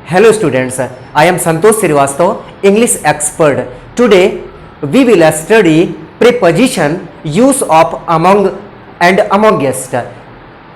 Hello students, I am Santosh Srivastava, English expert. Today we will study preposition use of among and amongst.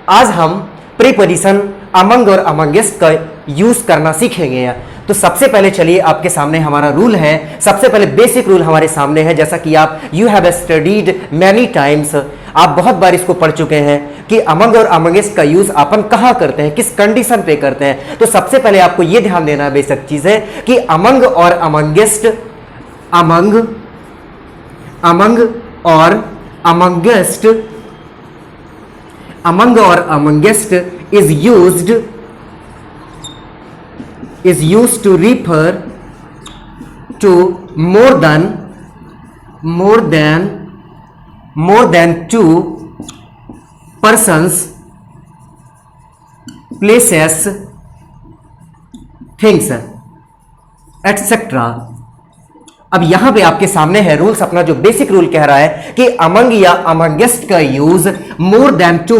आज हम preposition among और amongst का use करना सीखेंगे। तो सबसे पहले चलिए आपके सामने हमारा रूल है। सबसे पहले बेसिक रूल हमारे सामने है, जैसा कि आप you have studied many times, आप बहुत बार इसको पढ़ चुके हैं कि अमंग और अमंगेस्ट का यूज अपन कहां करते हैं, किस कंडीशन पे करते हैं। तो सबसे पहले आपको यह ध्यान देना बेसिक चीज है कि अमंग और अमंगेस्ट, अमंग और अमंगेस्ट, अमंग और amongst is used to refer to more than two persons, places, things, etc. अब यहां पे आपके सामने है रूल्स। अपना जो बेसिक रूल कह रहा है कि अमंग या अमंगेस्ट का use more than two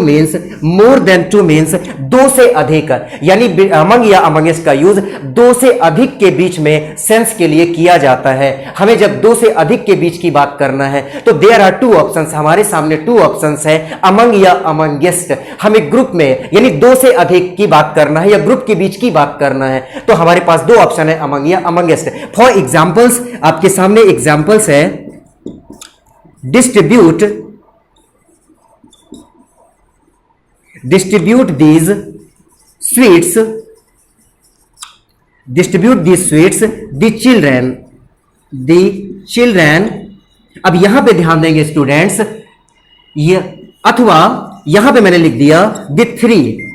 means दो से अधिक, यानी अमंग या अमंगेस्ट का यूज दो से अधिक के बीच में सेंस के लिए किया जाता है। हमें जब दो से अधिक के बीच की बात करना है तो देयर आर टू ऑप्शंस, हमारे सामने टू ऑप्शंस है, अमंग या अमंगेस्ट। हमें ग्रुप में यानी दो से अधिक की बात करना है या ग्रुप के बीच की बात करना है, तो हमारे पास दो ऑप्शन है, अमंग या अमंगेस्ट। फॉर एग्जाम्पल्स आपके सामने एग्जाम्पल्स है, distribute these sweets, the children। अब यहां पे ध्यान देंगे स्टूडेंट्स, ये अथवा यहां पे मैंने लिख दिया द थ्री।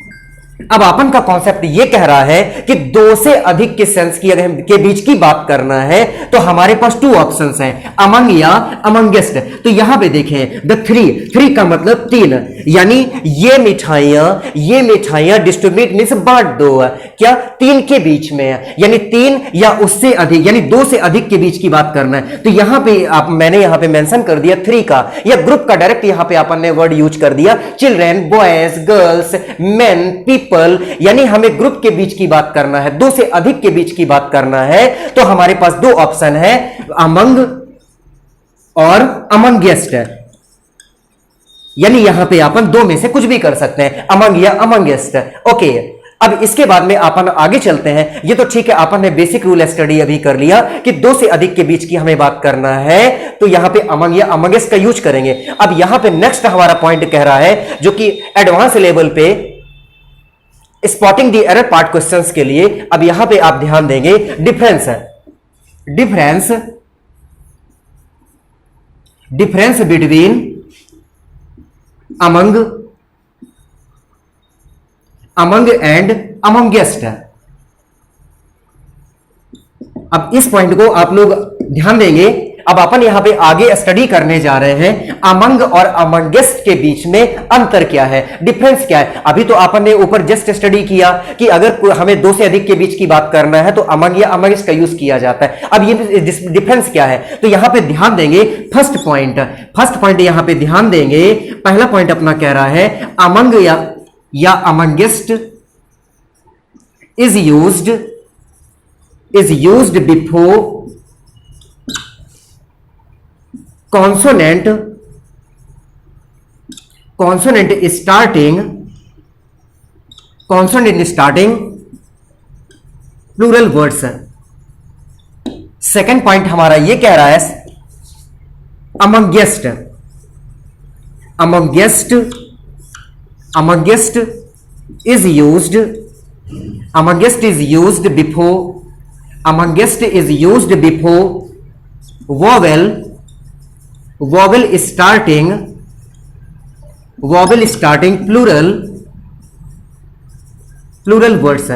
अब अपन का कॉन्सेप्ट ये कह रहा है कि दो से अधिक के सेंस की अगर के बीच की बात करना है तो हमारे पास टू ऑप्शंस हैं, अमंग या अमंगेस्ट। तो यहां पे देखें द थ्री का मतलब तीन, यानी ये मिठाइयां डिस्ट्रीब्यूट मींस बांट दो, क्या तीन के बीच में, यानी तीन या उससे अधिक, यानी दो से अधिक के बीच की बात करना है। तो यहां पे मैंने यहां पे मेंशन कर दिया थ्री का या ग्रुप का, डायरेक्ट यहां पे अपन ने वर्ड यूज कर दिया children, boys, girls, main, people, यानी हमें ग्रुप के बीच की बात करना है, दो से अधिक के बीच की बात करना है। तो हमारे पास दो ऑप्शन है, अमंग और अमंगेस्ट, यानी यहां पे अपन दो में से कुछ भी कर सकते हैं, अमंग या अमंगेस्ट। ओके, अब इसके बाद में अपन आगे चलते हैं। ये तो ठीक है, अपन ने बेसिक रूल स्टडी अभी कर लिया कि दो से अधिक के बीच की हमें बात करना है तो यहां पे अमंग या अमंगेस्ट का यूज करेंगे। अब यहां पे नेक्स्ट हमारा पॉइंट कह रहा है, जो कि एडवांस लेवल पे spotting the error part questions के लिए। अब यहां पे आप ध्यान देंगे difference between among and amongst. अब इस पॉइंट को आप लोग ध्यान देंगे। अब अपन यहां पे आगे स्टडी करने जा रहे हैं, अमंग और अमंगेस्ट के बीच में अंतर क्या है, डिफरेंस क्या है। अभी तो अपन ने ऊपर जस्ट स्टडी किया कि अगर हमें दो से अधिक के बीच की बात करना है तो अमंग या अमंगेस्ट का यूज किया जाता है। अब ये डिफरेंस क्या है, तो यहां पे ध्यान देंगे फर्स्ट पॉइंट यहां पे ध्यान देंगे। पहला पॉइंट अपना कह रहा है अमंग या amongst is used before consonant starting plural words। Second point हमारा ये कह रहा है amongst is used before vowel starting plural words।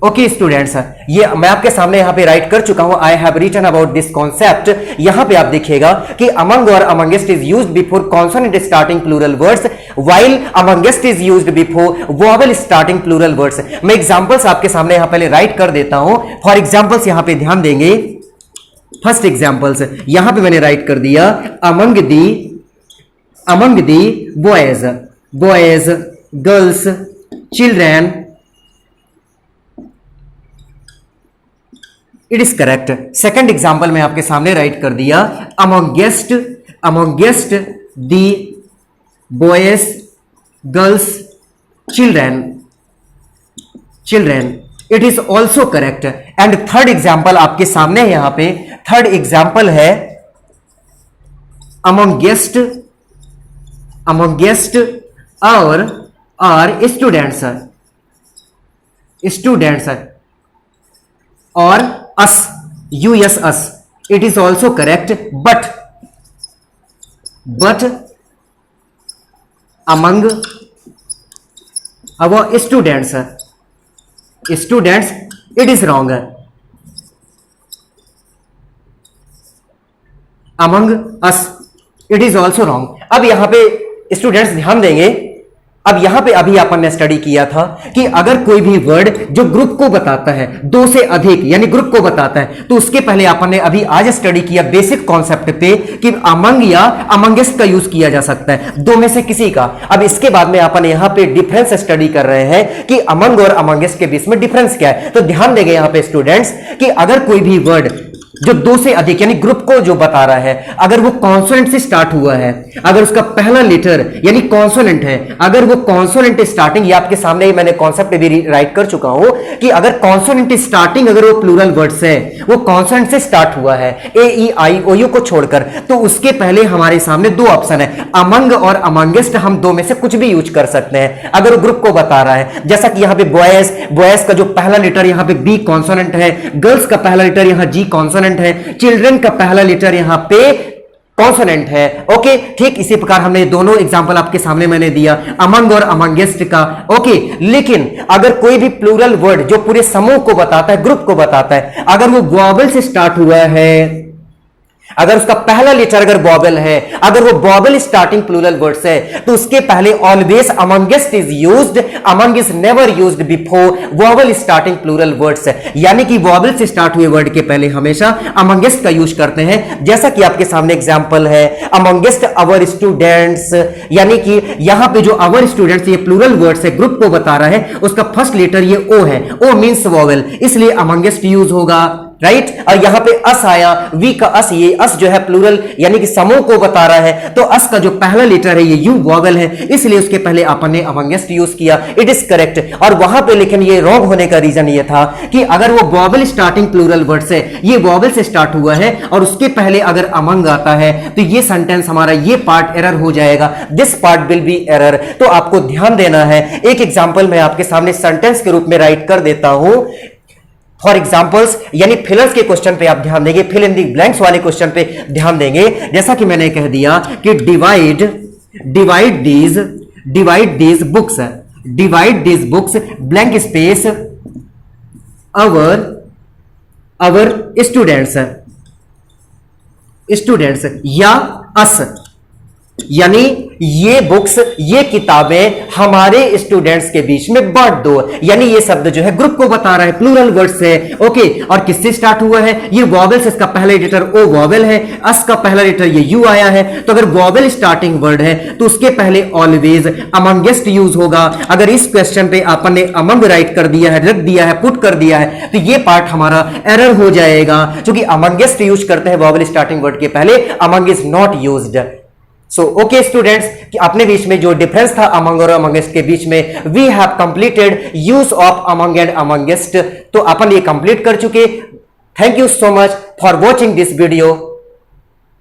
Okay students, ये मैं आपके सामने यहां पे राइट कर चुका हूं, I have written about this concept. यहां पे आप देखिएगा कि अमंग और amongst is used before consonant starting plural words, while amongst is used before vowel starting plural words. मैं एग्जांपल्स आपके सामने यहां पहले राइट कर देता हूं। फॉर एग्जांपल्स यहां पे ध्यान देंगे, फर्स्ट एग्जांपल्स यहां पे मैंने राइट कर दिया among the boys, girls, children, it is correct. Second example मैं आपके सामने राइट कर दिया, amongst the boys girls children, it is also correct. And third example आपके सामने है, यहां पे थर्ड एग्जाम्पल है अमोंगेस्ट और स्टूडेंट्स और us, US us, it is also correct. But among our students it is wrong. Among us it is also wrong. अब यहां पे स्टूडेंट्स ध्यान देंगे, अब यहां पे अभी अपन ने स्टडी किया था कि अगर कोई भी वर्ड जो ग्रुप को बताता है, दो से अधिक यानी ग्रुप को बताता है, तो उसके पहले अपन ने अभी आज स्टडी किया बेसिक कॉन्सेप्ट पे कि अमंग या अमंगेस्ट का यूज किया जा सकता है, दो में से किसी का। अब इसके बाद में अपन यहां पे डिफरेंस स्टडी कर रहे हैं कि अमंग और अमंगेस्ट के बीच में डिफरेंस क्या है। तो ध्यान देंगे यहां पे स्टूडेंट्स कि अगर कोई भी वर्ड जो दो से अधिक यानी ग्रुप को जो बता रहा है, अगर वो कॉन्सोनेंट से स्टार्ट हुआ है, अगर उसका पहला लेटर यानी कॉन्सोनेंट है, अगर वो कॉन्सोनेंट स्टार्टिंग, ये आपके सामने ही मैंने कॉन्सेप्ट भी राइट कर चुका हूं कि अगर कॉन्सोनेंट स्टार्टिंग अगर वो प्लूरल वर्ड्स है, वो कॉन्सोनेंट से स्टार्ट हुआ है, ए ई आई ओ यू को छोड़कर, तो उसके पहले हमारे सामने दो ऑप्शन है, अमंग और अमंगेस्ट। हम दो में से कुछ भी यूज कर सकते हैं अगर वो ग्रुप को बता रहा है। जैसा कि यहां पे बॉयज का जो पहला लेटर यहां पे बी कॉन्सोनेंट है, गर्ल्स का पहला लेटर यहां जी कॉन्सोनेंट है, चिल्ड्रन का पहला लेटर यहां पे कॉन्सोनेंट है। ओके, ठीक इसी प्रकार हमने दोनों एग्जांपल आपके सामने मैंने दिया अमंग और अमंगेस्ट का। ओके, लेकिन अगर कोई भी प्लूरल वर्ड जो पूरे समूह को बताता है, ग्रुप को बताता है, अगर वो वॉवल से स्टार्ट हुआ है, अगर उसका पहला लेटर अगर वॉवल है, अगर वो वॉवल स्टार्टिंग प्लूरल वर्ड्स है, तो उसके पहले always amongst is used, among is never used before vowel starting plural words है। यानी कि वॉवल से स्टार्ट हुए वर्ड के पहले हमेशा अमंगेस्ट का यूज करते हैं। जैसा कि आपके सामने एग्जांपल है अमंगेस्ट अवर स्टूडेंट्स, यानी कि यहां पे जो अवर स्टूडेंट्स ये प्लूरल वर्ड्स है, ग्रुप को बता रहा है, उसका फर्स्ट लेटर ये ओ है, ओ मींस वॉवल, इसलिए अमंगेस्ट यूज होगा, राइट। और यहां पे अस आया, वी का अस, ये अस जो है प्लूरल यानी कि समूह को बता रहा है, तो अस का जो पहला लेटर है ये यू वॉवल है, इसलिए उसके पहले अपन ने अमंगेस्ट यूज किया, इट इज करेक्ट। और वहां पे लेकिन ये रॉन्ग होने का रीजन ये था कि अगर वो वॉवल स्टार्टिंग प्लूरल वर्ड से, ये वॉवल से स्टार्ट हुआ है और उसके पहले अगर अमंग आता है, तो ये सेंटेंस हमारा ये पार्ट एरर हो जाएगा, this part will be error. तो आपको ध्यान देना है। एक एग्जाम्पल मैं आपके सामने सेंटेंस के रूप में राइट कर देता हूं। फॉर एग्जाम्पल्स यानी फिलर्स के क्वेश्चन पे आप ध्यान देंगे, फिल इन द ब्लैंक्स वाले क्वेश्चन पे ध्यान देंगे। जैसा कि मैंने कह दिया कि divide these books blank space our students या अस, यानी ये बुक्स, ये किताबें हमारे स्टूडेंट्स के बीच में बांट दो। यानी ये शब्द जो है ग्रुप को बता रहा है, प्लूरल वर्ड्स है। ओके, और किससे स्टार्ट हुआ है? ये वॉवेल से, इसका पहला लेटर ओ वॉवेल है, अस का पहला लेटर ये यू आया है। तो अगर वॉवेल स्टार्टिंग वर्ड है तो उसके पहले ऑलवेज अमंगेस्ट यूज होगा। अगर इस क्वेश्चन पे आपने अमंग राइट कर दिया है, रख दिया है, पुट कर दिया है, तो ये पार्ट हमारा एरर हो जाएगा, क्योंकि अमंगेस्ट यूज करते हैं वॉवेल स्टार्टिंग वर्ड के पहले, among is not used. So okay students, कि अपने बीच में जो डिफरेंस था अमंग और अमंगेस्ट के बीच में, we have completed use of among and amongst. तो अपन ये कंप्लीट कर चुके। Thank you so much for watching this video.